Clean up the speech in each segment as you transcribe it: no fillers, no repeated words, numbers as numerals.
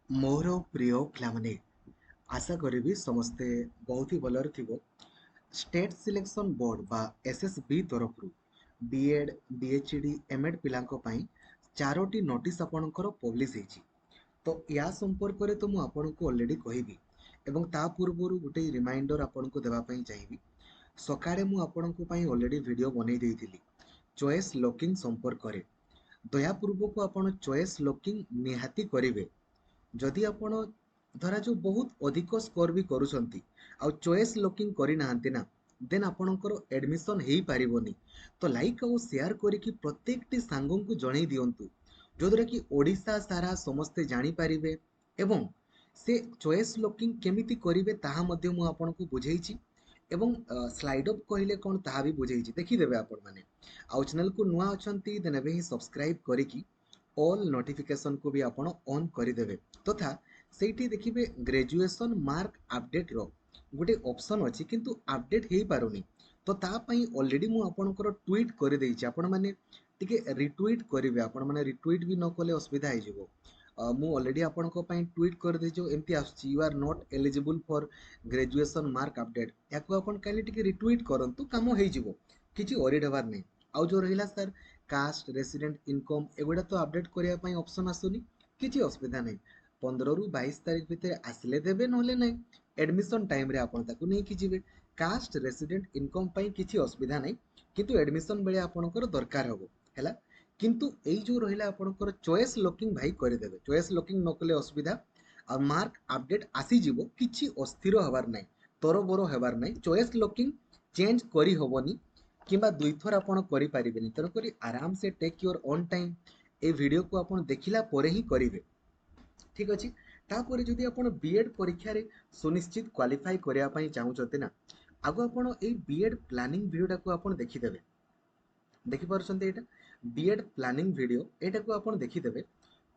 ମୋର ପ୍ରିୟ ପିଲାମାନେ, ଆଶା କରିବି ସମସ୍ତେ ବହୁତ ହି ଭଲରେ ଥିବ। ଷ୍ଟେଟ୍ ସିଲେକ୍ସନ ବୋର୍ଡ ବା ଏସ୍ଏସ୍ବି ତରଫରୁ ବିଏଡ୍, ବିଏଚ୍ଡି, ଏମ୍ଏଡ୍ ପିଲାଙ୍କ ପାଇଁ 4ଟି ନୋଟିସ୍ ଆପଣଙ୍କର ପବ୍ଲିଶ ହେଇଛି। ତ ୟା ସମ୍ପର୍କରେ ତ ମୁଁ ଆପଣଙ୍କୁ ଅଲରେଡ଼ି କହିବି ଏବଂ ତା ପୂର୍ବରୁ ଗୋଟେ ରିମାଇଣ୍ଡର ଆପଣଙ୍କୁ ଦେବା ପାଇଁ ଚାହିଁବି। ସକାଳେ ମୁଁ ଆପଣଙ୍କ ପାଇଁ ଅଲରେଡ଼ି ଭିଡ଼ିଓ ବନେଇ ଦେଇଥିଲି ଚଏସ୍ ଲକିଂ ସମ୍ପର୍କରେ। ଦୟାପୂର୍ବକ ଆପଣ ଚଏସ୍ ଲକିଂ ନିହାତି କରିବେ। ଯଦି ଆପଣ ଧରାଯାଉ ବହୁତ ଅଧିକ ସ୍କୋର ବି କରୁଛନ୍ତି ଆଉ ଚଏସ୍ ଲକିଂ କରିନାହାନ୍ତି ନା, ଦେନ୍ ଆପଣଙ୍କର ଆଡମିସନ ହେଇପାରିବନି। ତ ଲାଇକ୍ ଆଉ ସେୟାର କରିକି ପ୍ରତ୍ୟେକଟି ସାଙ୍ଗଙ୍କୁ ଜଣେଇ ଦିଅନ୍ତୁ, ଯୋଉଦ୍ୱାରା କି ଓଡ଼ିଶା ସାରା ସମସ୍ତେ ଜାଣିପାରିବେ ଏବଂ ସେ ଚଏସ୍ ଲକିଂ କେମିତି କରିବେ ତାହା ମଧ୍ୟ ମୁଁ ଆପଣଙ୍କୁ ବୁଝେଇଛି ଏବଂ ସ୍ଲାଇଡ୍ ଅପ୍ କହିଲେ କ'ଣ ତାହା ବି ବୁଝେଇଛି, ଦେଖିଦେବେ ଆପଣମାନେ। ଆଉ ଚ୍ୟାନେଲକୁ ନୂଆ ଅଛନ୍ତି ଦେନ୍ ଏବେ ହିଁ ସବସ୍କ୍ରାଇବ୍ କରିକି ଅଲ୍ ନୋଟିଫିକେସନକୁ ବି ଆପଣ ଅନ୍ କରିଦେବେ। ତଥା ସେଇଠି ଦେଖିବେ ଗ୍ରାଜୁଏସନ୍ ମାର୍କ ଆପଡେଟ୍ର ଗୋଟେ ଅପସନ୍ ଅଛି, କିନ୍ତୁ ଆପଡେଟ୍ ହେଇପାରୁନି। ତ ତା ପାଇଁ ଅଲରେଡ଼ି ମୁଁ ଆପଣଙ୍କର ଟ୍ୱିଟ୍ କରିଦେଇଛି, ଆପଣମାନେ ଟିକେ ରିଟ୍ୱିଟ୍ କରିବେ। ଆପଣମାନେ ରିଟ୍ୱିଟ୍ ବି ନ କଲେ ଅସୁବିଧା ହେଇଯିବ। ମୁଁ ଅଲରେଡ଼ି ଆପଣଙ୍କ ପାଇଁ ଟ୍ୱିଟ୍ କରିଦେଇଛି, ଏମିତି ଆସୁଛି you are not eligible for graduation mark update. ୟାକୁ ଆପଣ କାଲି ଟିକେ ରିଟ୍ୱିଟ୍ କରନ୍ତୁ, କାମ ହେଇଯିବ, କିଛି ଓରିଡ୍ ହେବାର ନାହିଁ। ଆଉ ଯେଉଁ ରହିଲା ସାର୍ କାଷ୍ଟ, ରେସିଡେଣ୍ଟ, ଇନକମ୍, ଏଗୁଡ଼ା ତ ଆପଡେଟ୍ କରିବା ପାଇଁ ଅପସନ୍ ଆସୁନି, କିଛି ଅସୁବିଧା ନାହିଁ। 15ରୁ 22 ତାରିଖ ଭିତରେ ଆସିଲେ ଦେବେ, ନହେଲେ ନାହିଁ। ଆଡମିସନ୍ ଟାଇମ୍ରେ ଆପଣ ତାକୁ ନେଇକି ଯିବେ। କାଷ୍ଟ, ରେସିଡେଣ୍ଟ, ଇନକମ୍ ପାଇଁ କିଛି ଅସୁବିଧା ନାହିଁ, କିନ୍ତୁ ଆଡମିସନ୍ ବେଳେ ଆପଣଙ୍କର ଦରକାର ହେବ ହେଲା। କିନ୍ତୁ ଏଇ ଯେଉଁ ରହିଲା ଆପଣଙ୍କର ଚଏସ୍ ଲକିଂ ଭାଇ କରିଦେବେ। ଚଏସ୍ ଲକିଂ ନ କଲେ ଅସୁବିଧା। ଆଉ ମାର୍କ ଆପଡେଟ୍ ଆସିଯିବ, କିଛି ଅସ୍ଥିର ହେବାର ନାହିଁ, ତରବର ହେବାର ନାହିଁ। ଚଏସ୍ ଲକିଂ ଚେଞ୍ଜ କରିହେବନି କିମ୍ବା ଦୁଇଥର ଆପଣ କରିପାରିବେନି, ତେଣୁକରି ଆରାମସେ ଟେକ୍ ୟୋର୍ ଅନ୍ ଟାଇମ୍ এই ভিডিওକୁ ଆପଣ ଦେଖିଲା ପରେ ହିଁ କରିବେ, ଠିକ୍ ଅଛି। ତାପରେ ଯଦି ଆପଣ ବିଏଡ୍ ପରୀକ୍ଷାରେ ସୁନିଶ୍ଚିତ କ୍ୱାଲିଫାଇ କରିବା ପାଇଁ ଚାହୁଁଛନ୍ତି ନା, ଆଗ ଆପଣ ଏଇ ବିଏଡ୍ ପ୍ଲାନିଂ ଭିଡ଼ିଓଟାକୁ ଆପଣ ଦେଖିଦେବେ। ଦେଖିପାରୁଛନ୍ତି ଏଇଟା ବିଏଡ୍ ପ୍ଲାନିଂ ଭିଡ଼ିଓ, ଏଇଟାକୁ ଆପଣ ଦେଖିଦେବେ।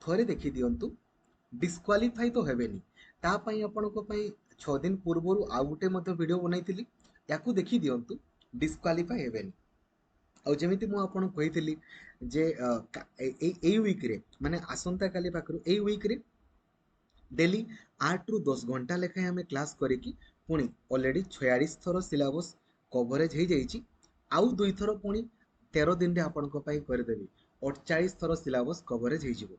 ଥରେ ଦେଖିଦିଅନ୍ତୁ, ଡିସ୍କ୍ୱାଲିଫାଇ ତ ହେବେନି। ତା ପାଇଁ ଆପଣଙ୍କ ପାଇଁ 6 ଦିନ ପୂର୍ବରୁ ଆଉ ଗୋଟେ ମଧ୍ୟ ଭିଡ଼ିଓ ବନେଇଥିଲି, ୟାକୁ ଦେଖିଦିଅନ୍ତୁ, ଡିସ୍କ୍ୱାଲିଫାଇ ହେବେନି। ଆଉ ଯେମିତି ମୁଁ ଆପଣଙ୍କୁ କହିଥିଲି ଯେ ଏଇ ୱିକ୍ରେ ମାନେ ଆସନ୍ତାକାଲି ପାଖରୁ ଏଇ ୱିକ୍ରେ ଡେଲି 8ରୁ 10 ଘଣ୍ଟା ଲେଖାଏଁ ଆମେ କ୍ଲାସ୍ କରିକି ପୁଣି ଅଲରେଡ଼ି 46 ଥର ସିଲାବସ୍ କଭରେଜ ହେଇଯାଇଛି। ଆଉ ଦୁଇଥର ପୁଣି 13 ଦିନରେ ଆପଣଙ୍କ ପାଇଁ କରିଦେବି, 48 ଥର ସିଲାବସ୍ କଭରେଜ ହେଇଯିବ।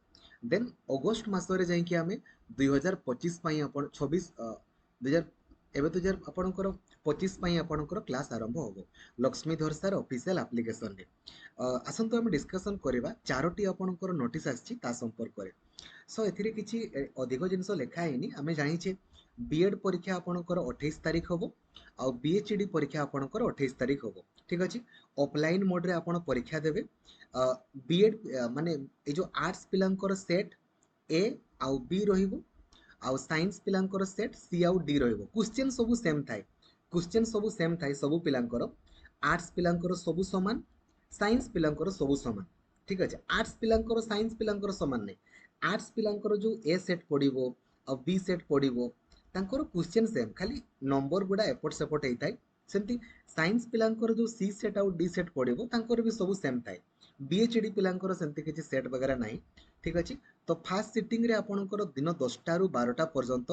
ଦେନ୍ ଅଗଷ୍ଟ ମାସରେ ଯାଇକି ଆମେ 2025 ପାଇଁ ଆପଣ 2000 ଏବେ 2000 ଆପଣଙ୍କର 25 ପାଇଁ ଆପଣଙ୍କର କ୍ଲାସ୍ ଆରମ୍ଭ ହେବ ଲକ୍ଷ୍ମୀଧର ସାର୍ ଅଫିସିଆଲ ଆପ୍ଲିକେସନରେ। ଆସନ୍ତୁ ଆମେ ଡିସ୍କସନ୍ କରିବା 4ଟି ଆପଣଙ୍କର ନୋଟିସ୍ ଆସିଛି ତା ସମ୍ପର୍କରେ। ସୋ ଏଥିରେ କିଛି ଅଧିକ ଜିନିଷ ଲେଖା ହେଇନି, ଆମେ ଜାଣିଛେ ବିଏଡ୍ ପରୀକ୍ଷା ଆପଣଙ୍କର 28 ତାରିଖ ହେବ ଆଉ ବିଏଚ୍ଡି ପରୀକ୍ଷା ଆପଣଙ୍କର 28 ତାରିଖ ହେବ, ଠିକ୍ ଅଛି। ଅଫଲାଇନ୍ ମୋଡ଼ରେ ଆପଣ ପରୀକ୍ଷା ଦେବେ। ବିଏଡ୍ ମାନେ ଏ ଯେଉଁ ଆର୍ଟ୍ସ ପିଲାଙ୍କର ସେଟ୍ ଏ ଆଉ ବି ରହିବ, ଆଉ ସାଇନ୍ସ ପିଲାଙ୍କର ସେଟ୍ ସି ଆଉ ଡି ରହିବ। କ୍ୱେଶ୍ଚନ୍ ସବୁ ସେମ୍ ଥାଏ, କ୍ୱେଶ୍ଚନ୍ ସବୁ ସେମ୍ ଥାଏ ସବୁ ପିଲାଙ୍କର। ଆର୍ଟ୍ସ ପିଲାଙ୍କର ସବୁ ସମାନ, ସାଇନ୍ସ ପିଲାଙ୍କର ସବୁ ସମାନ, ଠିକ୍ ଅଛି। ଆର୍ଟ୍ସ ପିଲାଙ୍କର ସାଇନ୍ସ ପିଲାଙ୍କର ସମାନ ନାହିଁ। ଆର୍ଟ୍ସ ପିଲାଙ୍କର ଯେଉଁ ଏ ସେଟ୍ ପଡ଼ିବ ଆଉ ବି ସେଟ୍ ପଡ଼ିବ, ତାଙ୍କର କ୍ୱେଶ୍ଚନ୍ ସେମ୍, ଖାଲି ନମ୍ବର ଗୁଡ଼ା ଏପଟ ସେପଟ ହେଇଥାଏ। ସେମିତି ସାଇନ୍ସ ପିଲାଙ୍କର ଯେଉଁ ସି ସେଟ୍ ଆଉ ଡି ସେଟ୍ ପଡ଼ିବ, ତାଙ୍କର ବି ସବୁ ସେମ୍ ଥାଏ। ବିଏଚ୍ଡି ପିଲାଙ୍କର ସେମିତି କିଛି ସେଟ୍ ବଗେରା ନାହିଁ, ଠିକ୍ ଅଛି। ତ ଫାର୍ଷ୍ଟ ସିଟିଂରେ ଆପଣଙ୍କର ଦିନ 10ଟାରୁ 12ଟା ପର୍ଯ୍ୟନ୍ତ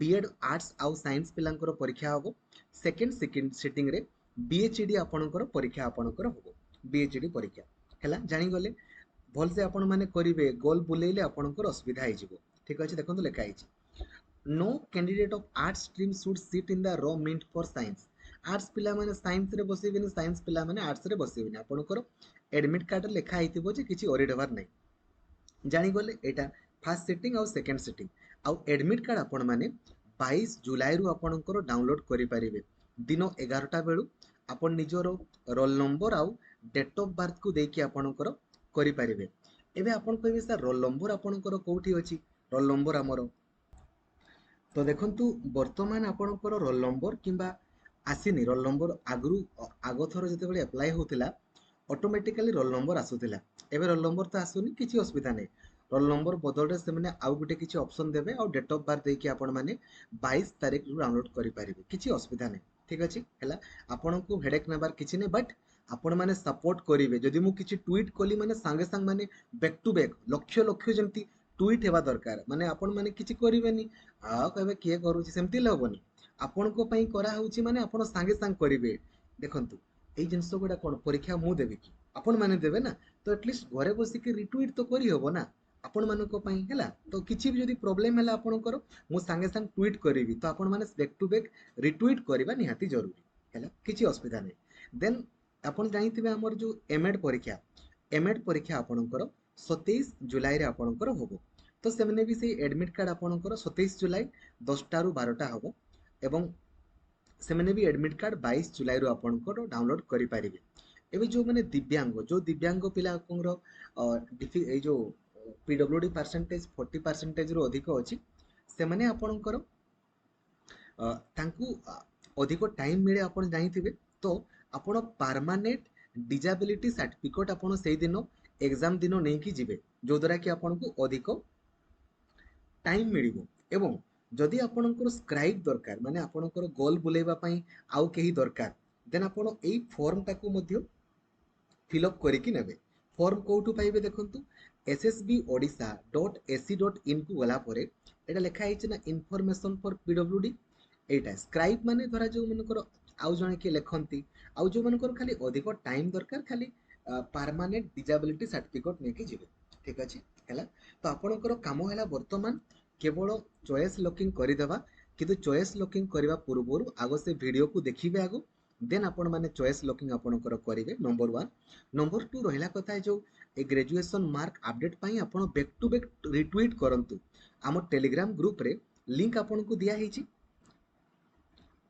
ବିଏଡ୍ ଆର୍ଟ୍ସ ଆଉ ସାଇନ୍ସ ପିଲାଙ୍କର ପରୀକ୍ଷା ହେବ। ସେକେଣ୍ଡ ସିଟିଂରେ ବିଏଚ୍ଡି ଆପଣଙ୍କର ପରୀକ୍ଷା ଆପଣଙ୍କର ହେବ। ବିଏଚ୍ଡି ପରୀକ୍ଷା ହେଲା, ଜାଣିଗଲେ। ଭଲସେ ଆପଣମାନେ କରିବେ, ଗୋଲ ବୁଲେଇଲେ ଆପଣଙ୍କର ଅସୁବିଧା ହେଇଯିବ, ଠିକ୍ ଅଛି। ଦେଖନ୍ତୁ ଲେଖା ହେଇଛି, no candidate of arts stream should sit in the row meant for science. Arts पिला माने साइंस रे बसेबेनी, साइंस पिला माने आर्ट्स रे बसेबेनी। आपनकर एडमिट कार्ड लिखा ହେଇଥିବ ଯେ କିଛି ଓରିଡ୍ ହେବାର ନାହିଁ, ଜାଣିଗଲେ। ଏଇଟା ଫାର୍ଷ୍ଟ ସିଟିଂ ଆଉ ସେକେଣ୍ଡ ସିଟିଂ। ଆଉ ଏଡମିଟ୍ କାର୍ଡ଼ ଆପଣମାନେ 22 ଜୁଲାଇରୁ ଆପଣଙ୍କର ଡାଉନଲୋଡ୍ କରିପାରିବେ। ଦିନ 11ଟା ବେଳୁ ଆପଣ ନିଜର ରୋଲ୍ ନମ୍ବର ଆଉ ଡେଟ୍ ଅଫ୍ ବାର୍ଥକୁ ଦେଇକି ଆପଣଙ୍କର କରିପାରିବେ। ଏବେ ଆପଣ କହିବେ ସାର୍ ରୋଲ୍ ନମ୍ବର ଆପଣଙ୍କର କେଉଁଠି ଅଛି? ରୋଲ୍ ନମ୍ବର ଆମର ତ ଦେଖନ୍ତୁ, ବର୍ତ୍ତମାନ ଆପଣଙ୍କର ରୋଲ୍ ନମ୍ବର କିମ୍ବା ଆସିନି ରୋଲ୍ ନମ୍ବର। ଆଗରୁ ଆଗ ଥର ଯେତେବେଳେ ଆପ୍ଲାଏ ହେଉଥିଲା ଅଟୋମେଟିକାଲି ରୋଲ୍ ନମ୍ବର ଆସୁଥିଲା, ଏବେ ରୋଲ୍ ନମ୍ବର ତ ଆସୁନି, କିଛି ଅସୁବିଧା ନାହିଁ। ରୋଲ୍ ନମ୍ବର ବଦଳରେ ସେମାନେ ଆଉ ଗୋଟେ କିଛି ଅପସନ୍ ଦେବେ ଆଉ ଡେଟ୍ ଅଫ୍ ବାର୍ଥ ଦେଇକି ଆପଣମାନେ 22 ତାରିଖରୁ ଡାଉନଲୋଡ୍ କରିପାରିବେ, କିଛି ଅସୁବିଧା ନାହିଁ, ଠିକ୍ ଅଛି ହେଲା। ଆପଣଙ୍କୁ ହେଡେକ୍ ନେବାର କିଛି ନାହିଁ, ବଟ୍ ଆପଣମାନେ ସପୋର୍ଟ କରିବେ। ଯଦି ମୁଁ କିଛି ଟ୍ୱିଟ୍ କଲି ମାନେ ସାଙ୍ଗେ ସାଙ୍ଗେ ମାନେ back to back lakh lakh ଯେମିତି ट्वीट हेबा दरकार माने आपण माने किछि करिवेनी आ कहबे किए करूछि सेमति लबनी आपनको पई करा होउछि माने आपण सांगे सांग करिवे देखंतु एई जिंस गुडा कोन परीक्षा मु देबे कि आपण माने देबे ना तो एटलीस्ट घरे बसी के रिट्वीट तो करि होबो ना आपण मानको पई हैला तो किछि भी जदी प्रॉब्लम हैला आपणकर मु सांगे सांग ट्वीट करिवि तो आपण माने बैक टू बैक रिट्वीट करबा निहाती जरूरी हैला किछि असुविधा नै देन आपण जानिथिबे हमर जो एमएड परीक्षा आपणकर 27 जुलाई रे आपणकर होबो तो सेमने भी से एडमिट कार्ड आपणकर 27 जुलाई 10टा रु 12टा होबो एवं सेमने भी एडमिट कार्ड 22 जुलाई रो आपणकर डाउनलोड करि पारिबे एबे जो माने दिव्यांग पिला कोंरो ए जो पीडब्ल्यूडी परसेंटेज 40% रो अधिक अछि सेमने आपणकर तांकू अधिक टाइम मिले आपण जानिथिबे तो आपण परमानेंट डिजाबिलिटी सर्टिफिकेट आपण सेही दिन एग्जाम दिन नै कि जिवे जो द्वारा कि आपण को अधिक टाइम मिलिबो एवं जदि आपणकर स्क्राइब दरकार माने आपणकर गोल बुलेबा पई आउ केही दरकार देन आपण एई फॉर्म टाकू मध्ये फिलअप करिकी नेबे फॉर्म कोठू पाइबे देखंतु ssbodisha.ac.in को गला परे एटा लेखा हिच ना information for PWD Etah scribe माने धरा जो मनकर आउ जणे के लेखंती आउ जो मनकर खाली अधिक टाइम दरकार खाली परमानेंट डिजाबिलिटी सर्टिफिकेट नेकी जिवे ठीक अछि हैला तो आपणकर काम हैला वर्तमान केवल चॉइस लॉकिंग करिदेबा किंतु चॉइस लॉकिंग करबा पूर्वरु आगो से वीडियो को देखिबे आगो देन आपण माने चॉइस लॉकिंग आपणकर करिवे नंबर 1 नंबर 2 रहिला कथा जो ए ग्रेजुएशन मार्क अपडेट पाई आपण बैक टू बैक रिट्वीट करंतु हम टेलीग्राम ग्रुप रे लिंक आपण को दिया हिची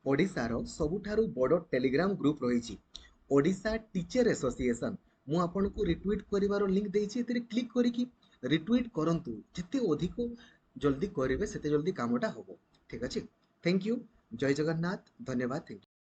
ओडिसा रो सबुठारु बड़ टेलीग्राम ग्रुप रहिछि ओडिसा टीचर एसोसिएशन मु आपण को रिट्वीट करिवारो लिंक देइछि एतरे क्लिक करिकि रिट्वीट करंतु जते अधिक जल्दी करिवे सेते जल्दी कामटा होबो ठीक अछि थैंक यू जय जगन्नाथ धन्यवाद थैंक यू